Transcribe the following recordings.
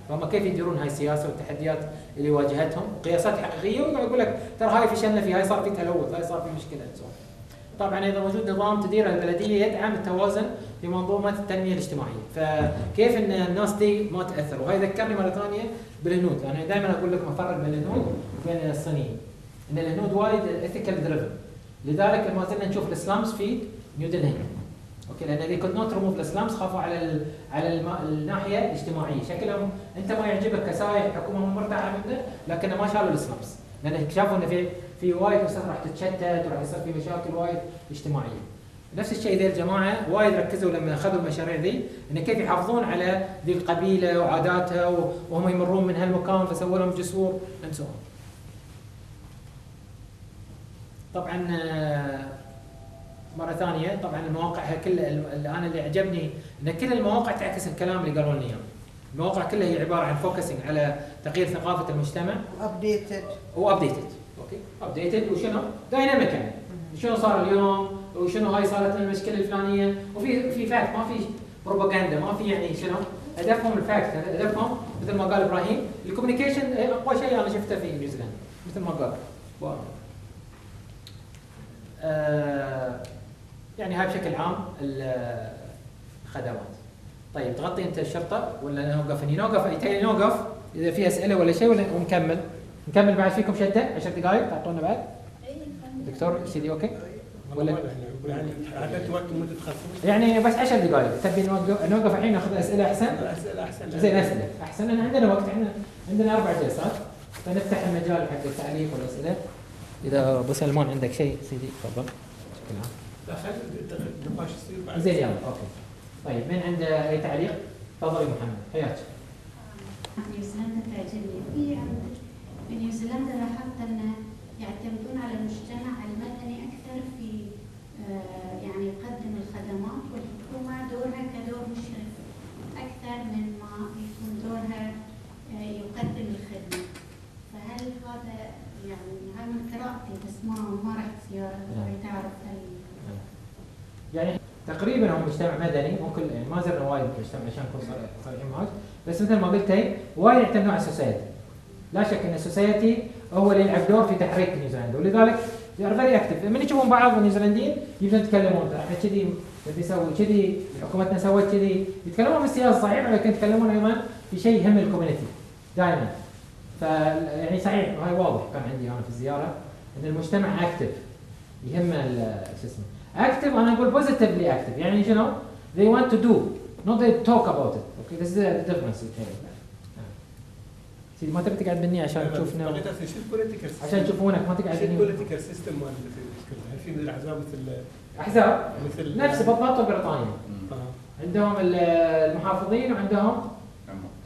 فهم كيف يديرون هاي السياسه والتحديات اللي واجهتهم، قياسات حقيقيه، ويقعد يقول لك ترى هاي فشلنا فيها، هاي صار في تلوث، هاي صار في مشكله. طبعا ايضا وجود نظام تدير البلديه يدعم التوازن في منظومه التنميه الاجتماعيه، فكيف ان الناس دي ما تاثر. وهي ذكرني مره ثانيه بالهنود، انا دائما اقول لكم افرق بين الهنود وبين الصينيين، ان الهنود وايد ايثيكال دريفن، لذلك ما زلنا نشوف الاسلامز في نيودلهي. اوكي، لان they could not remove الاسلامز، خافوا على الناحيه الاجتماعيه، شكلهم انت ما يعجبك كسايح حكومه مو مرتاحه منه، لكن ما شالوا الاسلامز، لان شافوا انه في وايد ناس راح تتشتت وراح يصير في مشاكل وايد اجتماعيه. نفس الشيء ذي الجماعه وايد ركزوا لما اخذوا المشاريع ذي ان كيف يحافظون على ذي القبيله وعاداتها وهم يمرون من هالمكان، فسووا لهم جسور and so on. طبعا مره ثانيه طبعا المواقع كلها انا اللي عجبني ان كل المواقع تعكس الكلام اللي قالوا لنا اياه. المواقع كلها هي عباره عن فوكسنج على تغيير ثقافه المجتمع وابديتد. اوكي، ابديتد وشنو؟ دايناميك، يعني شنو صار اليوم وشنو هاي صارت المشكله الفلانيه، وفي فاكت، ما في بروباغندا، ما في يعني شنو هدفهم الفاكت، هدفهم مثل ما قال ابراهيم الكوميونيكيشن اقوى شيء انا شفته في نيوزيلندا مثل ما قال. يعني هاي بشكل عام الخدمات. طيب تغطي انت الشرطه ولا نوقف هني؟ نوقف اذا في اسئله ولا شيء ولا نكمل بعد فيكم شده 10 دقائق تعطونا بعد؟ دكتور سيدي اوكي؟ ولا يعني عدد وقت مده تخصص؟ يعني بس 10 دقائق، تبي نوقف الحين ناخذ اسئله احسن؟ اسئله احسن. زين اسئله احسن، لان عندنا وقت، احنا عندنا 4 جلسات، فنفتح المجال حق التعليق والاسئله. اذا ابو سلمان عندك شيء سيدي تفضل. بشكل عام. دخل النقاش يصير بعد. زين يلا اوكي. طيب من عنده اي تعليق؟ تفضلي محمد، حياك. نيوزيلندا تعجبني. في نيوزيلندا لاحظت ان يعتمدون على المجتمع المدني اكثر في يعني يقدم الخدمات، والحكومه دورها كدور مشرف اكثر من ما يكون دورها يقدم الخدمه. فهل هذا يعني هاي من قراءتي، بس ما رحت زياره اريد اعرف يعني تقريبا هو مجتمع مدني، مو كل يعني ما زرنا وايد مجتمع عشان نكون صريحين معك، بس مثل ما قلت هي وايد يعتمدون على السوسايتي. لا شك ان السوسايتي هو اللي يلعب دور في تحريك نيوزيلندا، ولذلك يو فيري اكتف. لما يشوفون بعض النيوزيلنديين يبدون يتكلمون ترى احنا كذي نسوي كذي، حكومتنا سوت كذي، يتكلمون بالسياسه صحيح، ولكن يتكلمون ايضا في شيء يهم الكوميونتي دائما. فيعني صحيح هاي واضح كان عندي انا في الزياره ان المجتمع اكتف، يهم شو اسمه اكتف. انا اقول بوزيتيفلي اكتف، يعني شنو؟ they want to do not they talk about it. okay this is the difference. سيدي ما تبي تقعد بني عشان تشوفنا عشان تشوفونك، ما تقعد بني. البوليتيكال سيستم مال في من الاحزاب مثل احزاب نفس بالضبط بريطانيا، عندهم المحافظين وعندهم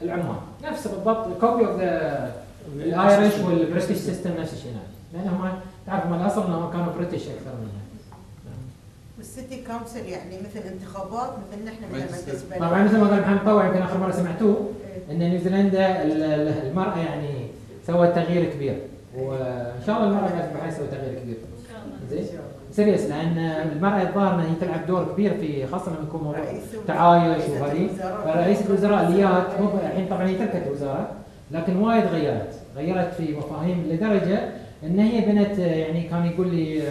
العمال نفس بالضبط، كوبي اوف ذا الايرش والبريتش سيستم نفس الشيء، لانهم تعرف من الاصل انهم كانوا بريتش اكثر منها. والسيتي كونسل يعني مثل انتخابات مثل نحن بالنسبه طبعا مثل ما قال محمد طوع يمكن اخر مره سمعتوه ان نيوزيلندا المراه يعني سوت تغيير كبير، وان شاء الله المراه قاعده بحيث تغيير كبير. زين سيريس، لان المراه الظاهر انها تلعب دور كبير في، خاصه لما يكون موضوع تعايش وهذه. فرئيسة الوزراء ليات مو الحين طبعا هي تركت الوزاره، لكن وايد غيرت في مفاهيم لدرجه ان هي بنت، يعني كان يقول لي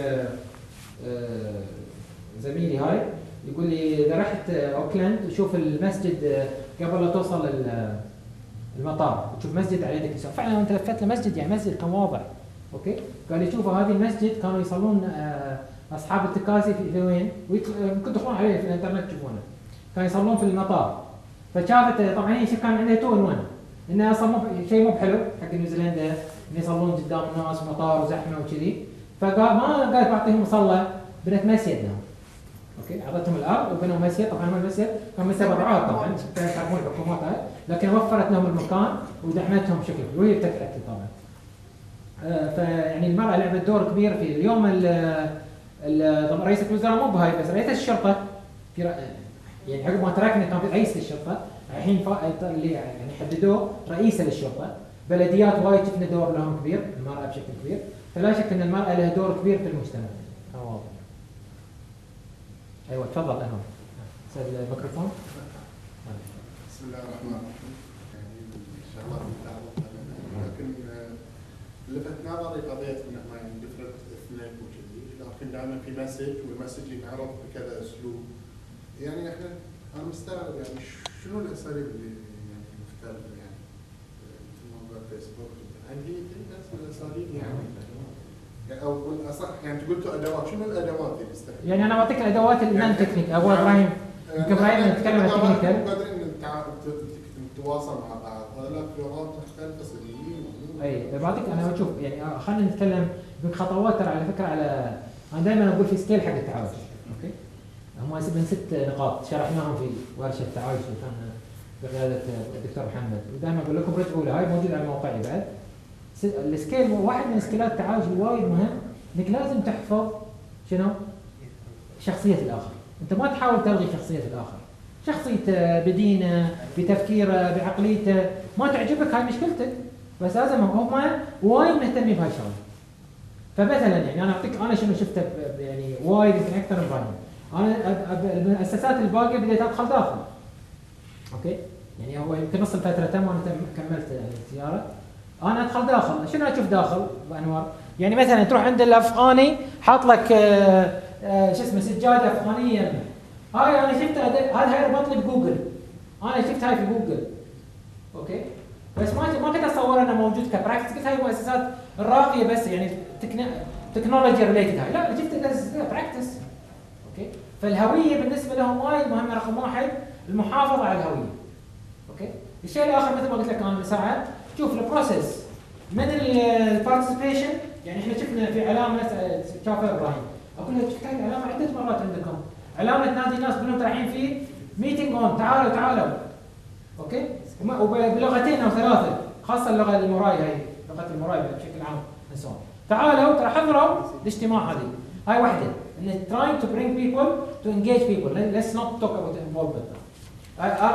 زميلي هاي يقول لي اذا رحت اوكلاند وشوف المسجد قبل لا توصل المطار وتشوف مسجد على يدك يسار، فعلا انت لفت لمسجد، يعني مسجد كان واضح. اوكي، قال لي شوفوا هذه المسجد كانوا يصلون اصحاب التكاسي في وين؟ ممكن تدخلون عليه في الانترنت تشوفونه، كانوا يصلون في المطار. فشافت طبعا هي كان عندها تو عنوان، انه اصلا شيء مو بحلو حق نيوزيلندا ان يصلون قدام الناس مطار وزحمه وكذي، فقال ما قالت بعطيهم مصلى، بنت مسجد لهم. اوكي، اعطتهم الارض وبنوا مسجد. طبعا المسجد كان من تبرعات طبعا تعرفون الحكومات هاي، لكن وفرت لهم المكان ودعمتهم بشكل كبير وهي بتتاكد طبعا. فيعني المراه لعبت دور كبير في اليوم. طبعا رئيسة الوزراء مو بهاي بس، رئيسة الشرطه في يعني عقب ما تركنا كان في رئيس للشرطه، الحين اللي يعني حددوه رئيسه للشرطه. بلديات وايد شفنا دور لهم كبير المراه بشكل كبير، فلا شك ان المراه لها دور كبير في المجتمع. واضح. ايوه تفضل انور. استاذ الميكروفون. بسم الله الرحمن الرحيم. نظري قضيه انه ما يعني ديفرنت اثنين وكذي، لكن دائما في مسج والمسج ينعرض بكذا اسلوب. يعني احنا انا مستغرب يعني شنو الاساليب اللي يعني مختلفه يعني مثل موضوع فيسبوك، هل هي نفس الاساليب يعني او بالاصح يعني انت قلتوا ادوات، شنو الادوات اللي تستخدم؟ يعني انا بعطيك الادوات النون تكنيك. ابو ابراهيم يمكن ابراهيم نتكلم عن التكنيكال. قادرين نتواصل مع بعض، هذا لغات مختلفه صينيين. اي بعطيك انا اشوف يعني خلينا نتكلم بخطوات. ترى على فكره على انا دائما اقول في سكيل حق التعايش. اوكي هم من 6 نقاط شرحناهم في ورشه التعايش اللي كان بقياده الدكتور محمد، ودائما اقول لكم رجعوا له، هاي موجوده على موقعي بعد. السكيل واحد من سكيلات التعايش الوايد مهم، انك لازم تحفظ شنو؟ شخصيه الاخر. انت ما تحاول تلغي شخصيه الاخر، شخصيته بدينه بتفكيره بعقليته ما تعجبك هاي مشكلتك، بس لازم هم وايد مهتمين بهاي الشغله. فمثلا يعني انا اعطيك انا شنو شفته يعني وايد يمكن اكثر من ابراهيم. انا المؤسسات الباقيه بديت ادخل داخل. اوكي؟ يعني هو يمكن نص الفتره تم وانا كملت يعني الزياره. انا ادخل داخل، شنو اشوف داخل بانوار؟ يعني مثلا تروح عند الافغاني حاط لك شو اسمه سجاده افغانيه. هاي انا شفتها، هاي ربط لي بجوجل. انا شفت هاي في جوجل. اوكي؟ بس ما كنت اتصور انه موجود كبراكتس، قلت هاي مؤسسات الراقيه بس يعني تكنولوجي ريليتد هاي، لا شفت براكتس. اوكي؟ فالهويه بالنسبه لهم وايد مهمه. رقم واحد المحافظه على الهويه. اوكي؟ الشيء الاخر مثل ما قلت لك انا من ساعه، شوف البروسيس من البارتيسيبيشن. يعني احنا شفنا في علامه شافها ابراهيم، اقول له شفت هاي العلامه عده مرات عندكم، علامه تنادي الناس كلهم رايحين في ميتنج اون، تعالوا. اوكي؟ وبلغتين او 3 خاصه اللغه المرايه، هي لغه المرايه بشكل عام انسان. تعالوا ترى حضروا الاجتماع هاي واحده، ان trying to bring people to engage people. let's not talk about involvement.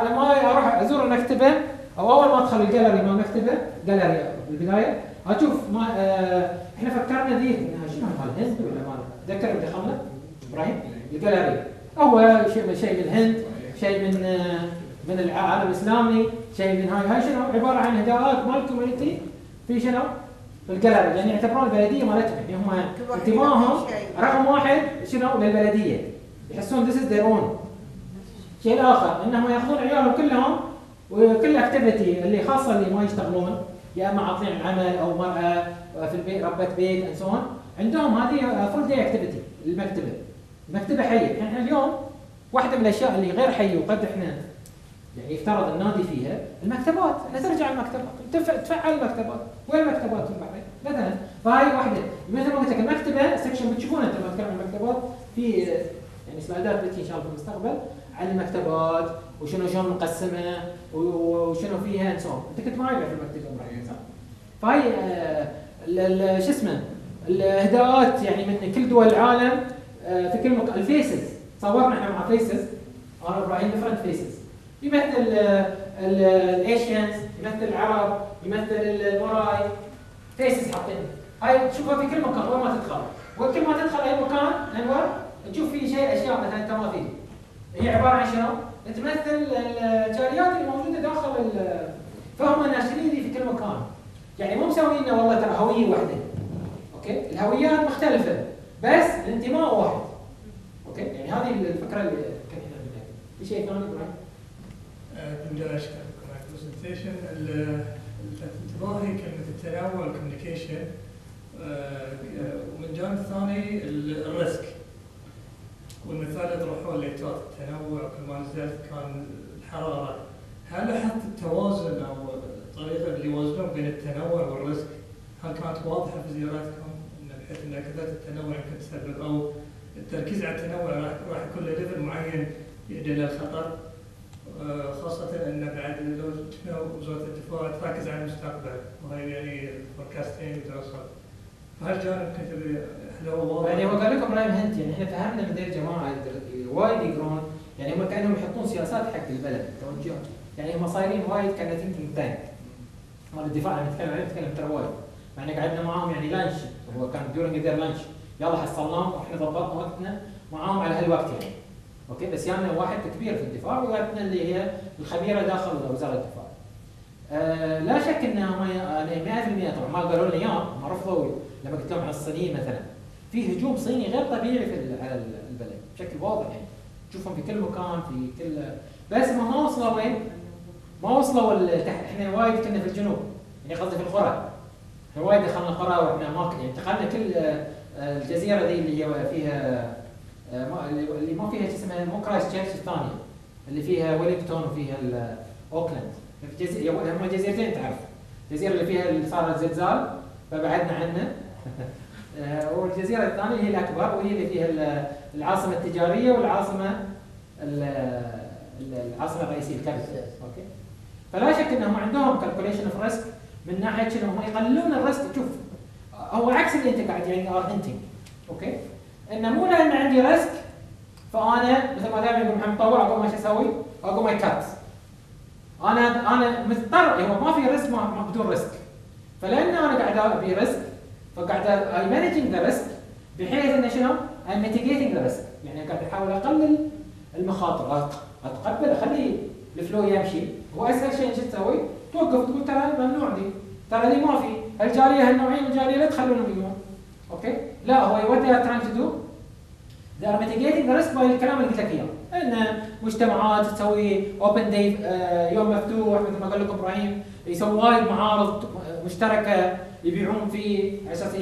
لما اروح ازور المكتبه او اول ما ادخل الجاليري مال المكتبه، جاليري بالبدايه اشوف ما احنا فكرنا ذي شنو مال الهند ولا مال ذكر اللي دخلنا ابراهيم الجاليري، هو شيء من الهند، شيء من العالم الاسلامي، شيء من هاي شنو عباره عن هدايات مال الكوميونتي في شنو؟ في الجاليري. يعني يعتبرون البلديه مالتهم، يعني هم انتمائهم رقم واحد شنو؟ للبلديه، يحسون this is their own. الشيء الاخر انهم ياخذون عيالهم كلهم وكل اكتيفيتي اللي خاصه اللي ما يشتغلون، يا اما عاطين عمل او مراه في البيت ربة بيت انسون، عندهم هذه فول داي اكتيفيتي. المكتبه حيه. احنا اليوم واحده من الاشياء اللي غير حيه وقد احنا يعني يفترض النادي فيها المكتبات، انها ترجع المكتبات، تفعل المكتبات. وين المكتبات في البحرين؟ مثلا فهاي واحده مثل ما قلت لك المكتبه سكشن بتشوفونه انت لما تتكلم عن المكتبات في يعني سلايدات بتجي ان شاء الله في المستقبل عن المكتبات وشنو شلون مقسمه وشنو فيها انسون. انت كنت معي في المكتبه ابراهيم صح؟ فهي شو اسمه الاهداءات يعني من كل دول العالم في كل مكان. الفيسز صورنا احنا مع فيسز، انا ابراهيم ديفرنت فيسز، يمثل الايشيانز، يمثل العرب، يمثل الموراي، فيسز حاطين. هاي تشوفها في كل مكان وين ما تدخل، وكل ما تدخل اي مكان انور تشوف فيه شيء اشياء مثلا تماثيل. هي عباره عن شنو؟ تمثل الجاليات اللي موجوده داخل فهم ناشرين دي في كل مكان. يعني مو مسويين والله ترى هويه واحده. اوكي؟ الهويات مختلفه بس الانتماء واحد. اوكي؟ يعني هذه الفكره اللي كان هنا بالنهايه. في شيء ثاني ابراهيم؟ بدي اشكرك على البرزنتيشن. انتباهي كلمه التنوع والكوميونيكيشن، ومن جانب ثاني الريسك. والمثال اللي طرحوه اللي تعطي التنوع كل ما نزلت كان الحراره. هل لاحظت التوازن او الطريقه اللي يوازنون بين التنوع والريسك؟ هل كانت واضحه في زياراتكم بحيث ان كثره التنوع يمكن تسبب او التركيز على التنوع راح يكون له ليفل معين يؤدي الى الخطر، خاصه ان بعد لو شفنا وزاره الدفاع تركز على المستقبل وهي يعني الفوركاستنج ودراسات. فهالجانب كنت يعني هو قال لكم ابراهيم هنت، يعني احنا فهمنا من ذي الجماعه وايد يقرون، يعني هم كانهم يحطون سياسات حق البلد توجه، يعني هم صايرين وايد كان ثينكينج تانك مال الدفاع. لما نتكلم عليه نتكلم ترى وايد، يعني قعدنا معاهم يعني لانش، هو كان ديورنج ذير لانش، يلا حصلناهم واحنا ضبطنا وقتنا معاهم على هالوقت يعني. اوكي بس يعني واحد كبير في الدفاع ووقتنا اللي هي الخبيره داخل وزاره الدفاع. لا شك انها 100% طبعا ما قالوا لنا اياه، ما رفضوا لما قلت لهم على الصينيين مثلا. في هجوم صيني غير طبيعي على البلد بشكل واضح، يعني تشوفهم في كل مكان في كل، بس ما وصلوا وين؟ ما وصلوا احنا وايد كنا في الجنوب، يعني قصدي في القرى. احنا وايد دخلنا القرى واحنا ما يعني دخلنا كل الجزيره ذي اللي هي فيها اللي ما فيها شو اسمها، مو كرايست تشيرش الثانيه اللي فيها ويلينغتون وفيها اوكلاند. هم جزيرتين تعرف، الجزيره اللي فيها اللي صار الزلزال فبعدنا عنه والجزيره الثانيه هي الاكبر وهي اللي فيها العاصمه التجاريه والعاصمه العاصمه الرئيسيه الكابيتال. اوكي، فلا شك انهم عندهم كالكوليشن اوف ريسك من ناحيه شنو هم يقللون الريسك. شوف هو عكس اللي انت قاعد يعني ار هنتنج. اوكي، انه مو لان عندي ريسك فانا مثل ما دائما يقول محمد مطوع اقوم ايش اسوي؟ اقوم اكات. انا مضطر، هو ما في ريسك ما بدون ريسك. فلان انا قاعد ابي ريسك فقاعد اي مانجينج ذا ريسك بحيث انه شنو؟ اي ميتيجيتنج ذا ريسك، يعني قاعد احاول اقلل المخاطر، اتقبل اخلي الفلو يمشي. هو اسهل شيء ايش تسوي؟ توقف تقول ترى ممنوع دي، ترى دي ما في، الجاليه هالنوعين من الجاليه لا تخلونهم يجون. اوكي؟ لا هو what they are trying to do they are mitigating the risk by الكلام اللي قلت لك اياه، ان مجتمعات تسوي اوبن داي يوم مفتوح مثل ما قال لكم ابراهيم، يسوي وايد معارض مشتركه يبيعون فيه على اساس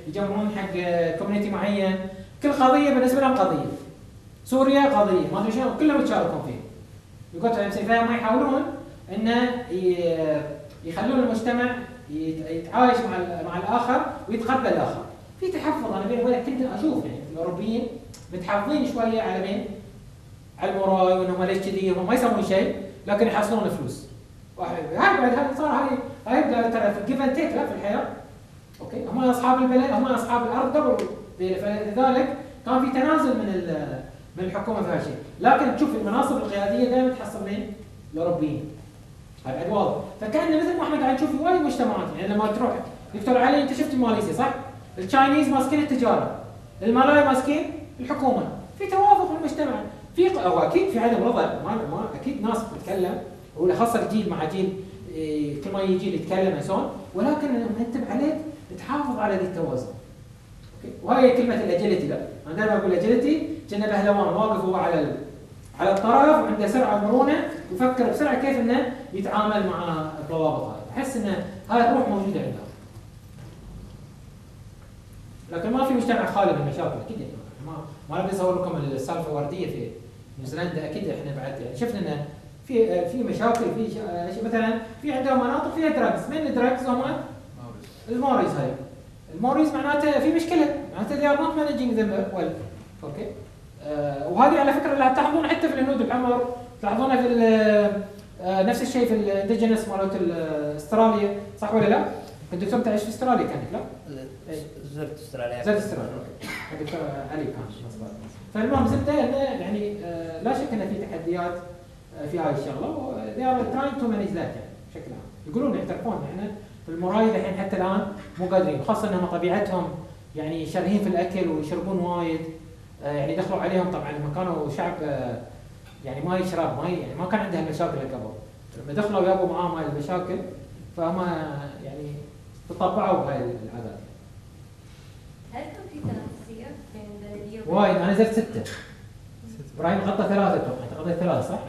يجمعون حق كوميونتي معين. كل قضيه بالنسبه لهم قضيه. سوريا قضيه ما ادري شنو كلهم يتشاركون فيه. يقول فما يحاولون انه يخلون المجتمع يتعايش مع الاخر ويتقبل الاخر. في تحفظ انا بيني وبينك كنت اشوف يعني الاوروبيين متحفظين شويه على مين؟ على الموراي وانهم ليش كذي هم ما يسوون شيء لكن يحصلون فلوس. هاي بعد هذا صار هاي ترى في الجيف اند تيك لا في الحياه. اوكي، هم اصحاب البلد هم اصحاب الارض قبل، فلذلك كان في تنازل من الحكومه في هالشيء، لكن تشوف المناصب القياديه دائما تحصل من الاوروبيين. هذا بعد واضح. فكان مثل ما احنا قاعد نشوف في وايد مجتمعات، يعني لما تروح دكتور علي انت شفت ماليزيا صح؟ التشاينيز ماسكين التجاره، المالاي ماسكين الحكومه، في توافق في المجتمع، في او اكيد في عدم رضا، ما اكيد ناس تتكلم وخاصه الجيل مع جيل كل ما يجي يتكلم انسان، ولكن انت عليك تحافظ على ذي التوازن. اوكي، وهي كلمه الاجيلتي. لا انا دائما اقول الاجيلتي كأنه بهلوان واقف هو على الطرف وعنده سرعه ومرونه يفكر بسرعه كيف انه يتعامل مع الضوابط هذه. احس ان هاي الروح موجوده عنده. لكن ما في مجتمع خالي من المشاكل اكيد، يعني ما نبي نصور لكم السالفه الورديه في نيوزيلندا. اكيد احنا بعد يعني شفنا ان في مشاكل في مثلا في عندهم مناطق فيها دراجز. من الدراجز هم الموريز. هاي الموريز معناته في مشكله، معناته they are not managing them well. اوكي، وهذه على فكره اللي تلاحظون حتى في الهنود الحمر، تلاحظونها في نفس الشيء في الانديجينس مالت استراليا، صح ولا لا؟ الدكتور تعيش في استراليا كانك لا؟ زرت استراليا. زرت استراليا. اوكي، الدكتور علي كان مصباح. فالمهم زبده يعني لا شك ان في تحديات في هاي الشغله، they are trying to manage that يعني بشكل عام. يقولون يعترفون احنا في المرايد الحين حتى الان مو قادرين، خاصه انهم طبيعتهم يعني شارهين في الاكل ويشربون وايد. يعني دخلوا عليهم طبعا لما كانوا شعب يعني ما يشرب ما يعني ما كان عنده المشاكل اللي قبل، لما دخلوا جابوا معاهم هاي المشاكل فهم يعني تطبعوا بهاي العادات. هل كان في تنافسيه بين البلديه وايد، انا زرت 6. ابراهيم غطى 3 اتوقع، انت غطيت 3 صح؟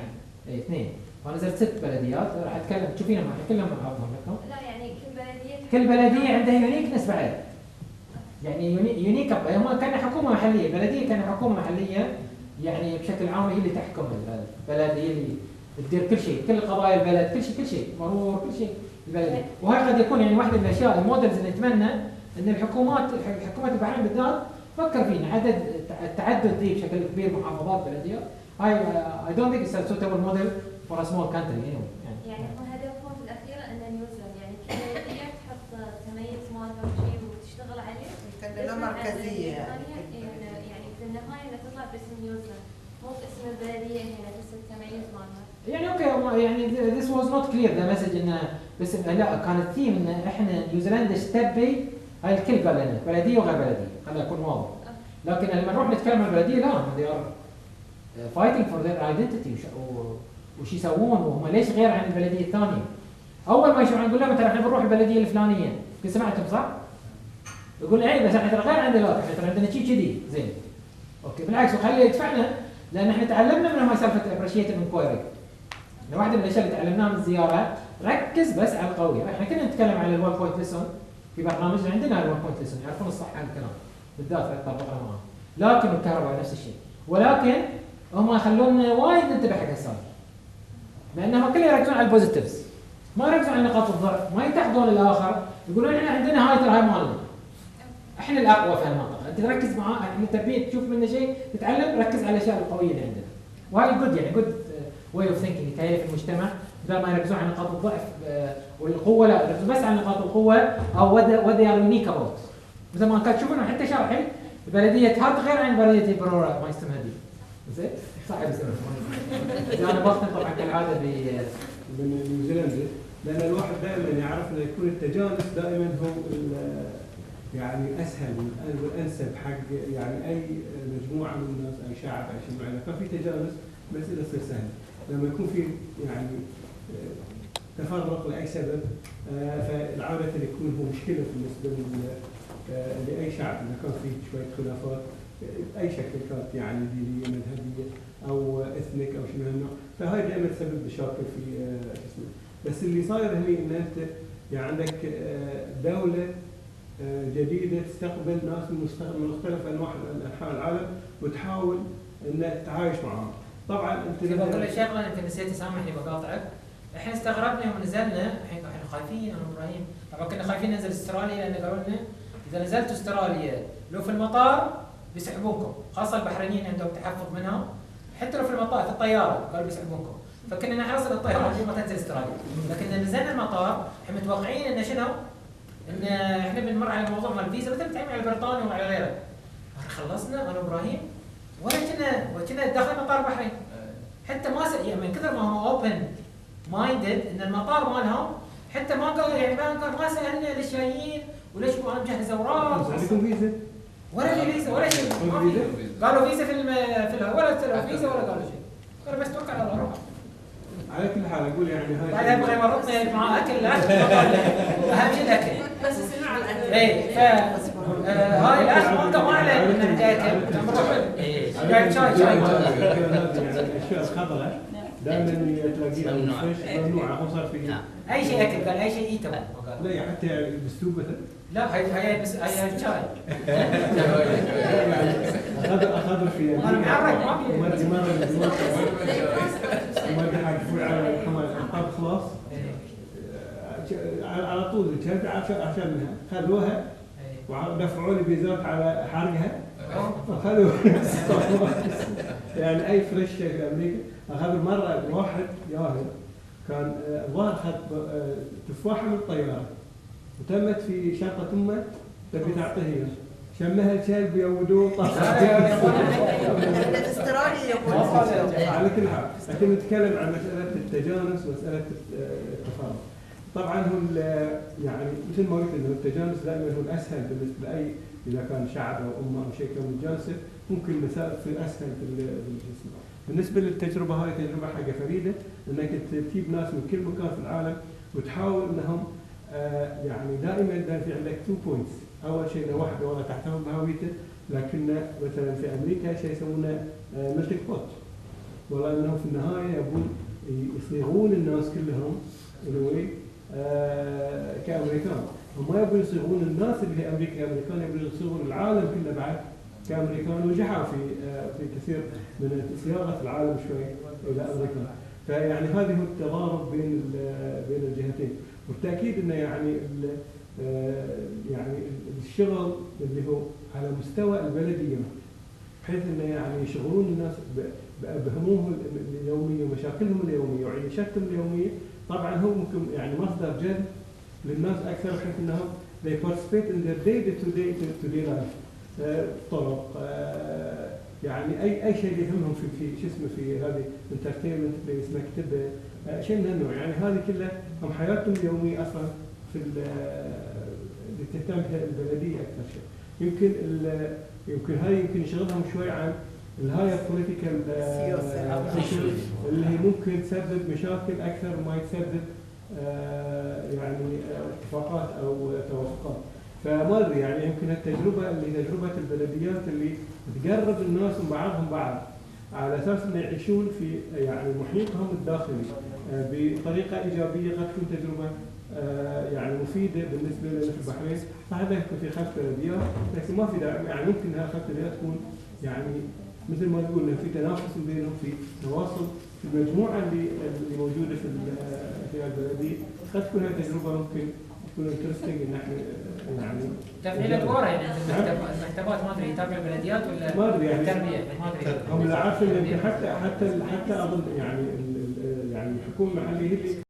اي 2. وانا زرت 6 بلديات راح اتكلم تشوفينهم كلهم معاهم لكم. لا يعني كل بلديه عندها يونيكنس بعد. يعني يونيك هم كان حكومه محليه، البلديه كان حكومه محليه يعني بشكل عام هي اللي تحكم البلد، هي اللي تدير كل شيء، كل قضايا البلد، كل شيء، مرور كل شيء البلديه. وهي قد يكون يعني واحده من الاشياء المودلز اللي نتمنى ان حكومه البحرين بالذات تفكر فينا، عدد التعدد ذي بشكل كبير محافظات بلديه. هاي اي دونت ثينك اتس سوتبل موديل فور ا سمول كانتري يعني هو هدفهم في الاخير ان نيوزيلندا يعني كل بلديه تحط تميز مالها وشيء وتشتغل عليه. كلها مركزيه يعني في النهايه انها تطلع باسم نيوزيلندا مو باسم البلديه هنا بس التميز مالها. يعني اوكي يعني this was not clear the message انه بس لا كان الثيم ان احنا نيوزيلندا ايش تبي. هاي الكل قال لنا بلديه وغير بلديه، خلينا نكون واضح. لكن لما نروح نتكلم عن البلديه لا they are fighting for their identity وش يسوون وهم ليش غير عن البلديه الثانيه. اول ما يشوفون نقول لهم ترى احنا بنروح البلديه الفلانيه، كنت سمعتم صح؟ يقول اي بس احنا ترى غير عندنا، احنا ترى عندنا شيء كذي زين. اوكي بالعكس وخليه يدفعنا، لان احنا تعلمنا منهم هاي سالفه ابريشيتيف انكوايري. واحده من الاشياء اللي تعلمناها من الزياره ركز بس على القويه، احنا كنا نتكلم على الوان بوينت ليسون في برنامجنا، عندنا الوان بوينت ليسون يعرفون الصح عن الكلام بالذات يطبقها معاهم، لكن الكهرباء نفس الشيء، ولكن هم يخلونا وايد ننتبه حق هالسالفه. لانهم كلهم يركزون على البوزيتيفز، ما يركزون على نقاط الضعف، ما يتحدون الاخر، يقولون احنا عندنا هاي ترى هاي مالنا. احنا الاقوى في هالمنطقه، انت تركز معاه، انت تبي تشوف منه شيء تتعلم، ركز على الاشياء القويه اللي عندنا. وهذا جود يعني جود واي اوف ثينكينج يتهيأ في المجتمع، بدل ما يركزون على نقاط الضعف والقوه، لا يركزون بس على نقاط القوه او وذ ار يونيك اباوت. مثل ما كانت تشوفون حتى شرحي بلديه هات غير عن بلديه برورا ما يسمى هذه. زين؟ صعب يسمى. انا بطل طبعا كالعاده من نيوزيلندا، لان الواحد دائما يعرف انه يكون التجانس دائما هو يعني اسهل والانسب حق يعني اي مجموعه من الناس، اي شعب، اي شيء معين. كان في تجانس مساله تصير سهله، لما يكون في يعني تفرق لاي سبب فالعاده يكون هو مشكله بالنسبه لاي شعب، اذا كان في شويه خلافات باي شكل كانت يعني دينيه مذهبيه او اثنيك او شيء من هالنوع، فهاي دائما تسبب مشاكل في جسمه. بس اللي صاير هني ان انت يعني عندك دوله جديده تستقبل ناس من مختلف انحاء العالم وتحاول انها تتعايش معهم. طبعا انت بقول لك شغله يمكن نسيت تسامحني بقاطعك. احنا استغربنا يوم نزلنا، احنا خايفين انا وابراهيم، طبعا كنا خايفين ننزل استراليا لان قالوا لنا اذا نزلتوا استراليا لو في المطار بيسحبونكم، خاصه البحرينيين عندهم تحفظ منها، حتى لو في المطار في الطياره قالوا بيسحبونكم، فكنا نحرص الطياره ما تنزل استراليا، لكن نزلنا المطار احنا متوقعين ان شنو؟ ان احنا بنمر على موضوع مال الفيزا مثل بتعمل على بريطانيا وعلى غيره. خلصنا انا وابراهيم ولا كنا داخل مطار البحرين، حتى ما يعني من كثر ما هم اوبن مايندد ان المطار مالهم حتى ما قالوا يعني ما سالنا ليش جايين وليش انا مجهز اوراق. عندكم فيزا؟ ولا في فيزا ولا شيء، ما في. قالوا فيزا في ولا سالوا فيزا ولا قالوا شيء، قالوا بس توكل على الله. على كل حال اقول يعني هاي بعدها يبغى يورطنا مع اكل اهم شيء الاكل. بس يصيرون على الاكل. اي هاي الاخر ممكن ما عليه ان جاي اكل، بنروح قاعد شاي يعني الاشياء الخضراء دائما تلاقيها ممنوعه، خصوصا في اي شيء اكل، قال اي شيء ايته. لا يعني حتى بالسوق مثلا. لا هي بس هي شاي. اخذ في انا معرق ما في. ما حاجفون على الطب خلاص على طول الشركه عشانها خذوها ودفعوا لي فيزات على حرقها وخذوا يعني اي فريش في امريكا. اخذوا مره واحد ياهل كان الظاهر اخذ تفاحه من الطياره وتمت في شنطه امه تبي تعطيه، شمها الكلب يودوه استراليا يقول. على كل حال لكن نتكلم عن مساله التجانس ومساله التفاهم. طبعا هو يعني مثل ما قلت انه التجانس دائما هو الاسهل بالنسبه لاي اذا كان شعب او امه او شيء كان متجانسه، ممكن المسائل تصير اسهل في الجسم. بالنسبه للتجربه هاي تجربه حاجه فريده انك تجيب ناس من كل مكان في العالم وتحاول انهم يعني دائما في عندك 2 بوينتس. اول شيء انه واحد والله تحتفظ بهويته، لكن مثلا في امريكا شيء يسمونه ملتك بوت، والله انهم في النهايه يبون يصيغون الناس كلهم anyway كامريكان، هم ما يبون يصيغون الناس اللي في امريكا كامريكان، يبون يصيغون العالم كله بعد كامريكان، ونجحوا في كثير من صياغه العالم شوي الى امريكا. فيعني هذه هو التضارب بين الجهتين، والتاكيد انه يعني الشغل اللي هو على مستوى البلديه بحيث انه يعني يشغلون الناس بهمومهم اليوميه ومشاكلهم اليوميه وعيشتهم اليوميه. طبعا هو ممكن يعني مصدر جذب للناس اكثر بحيث انهم they participate in their day-to-day life. طرق يعني اي شيء يهمهم في شو اسمه في هذه انترتينمنت بليس، مكتبه، شيء من النوع. يعني هذه كلها هم حياتهم اليوميه اصلا في اللي تهتم بها البلديه اكثر شيء. يمكن هاي يمكن يشغلهم شوي عن الهاي بوليتيكال اللي هي ممكن تسبب مشاكل اكثر ما تسبب يعني اتفاقات او توافقات. فما ادري يعني يمكن التجربه اللي تجربه البلديات اللي تقرب الناس من بعضهم بعض على اساس انه يعيشون في يعني محيطهم الداخلي بطريقه ايجابيه، قد تكون تجربه يعني مفيده بالنسبه لنا في البحرين. فهذا يكون في 5 بلديات، لكن ما في داعي يعني ممكن هذه 5 بلديات تكون يعني مثل ما نقول إن في تنافس بينهم، في تواصل في المجموعه اللي موجوده في البلديه. قد تكون هذه التجربه ممكن تكون انترستنج ان احنا يعني تفعيل ادوار يعني المكتبات ما ادري تابع البلديات ولا ما ادري يعني التربيه ما ادري هم اللي عارفين يمكن حتى اظن يعني يعني الحكومه المحليه هي اللي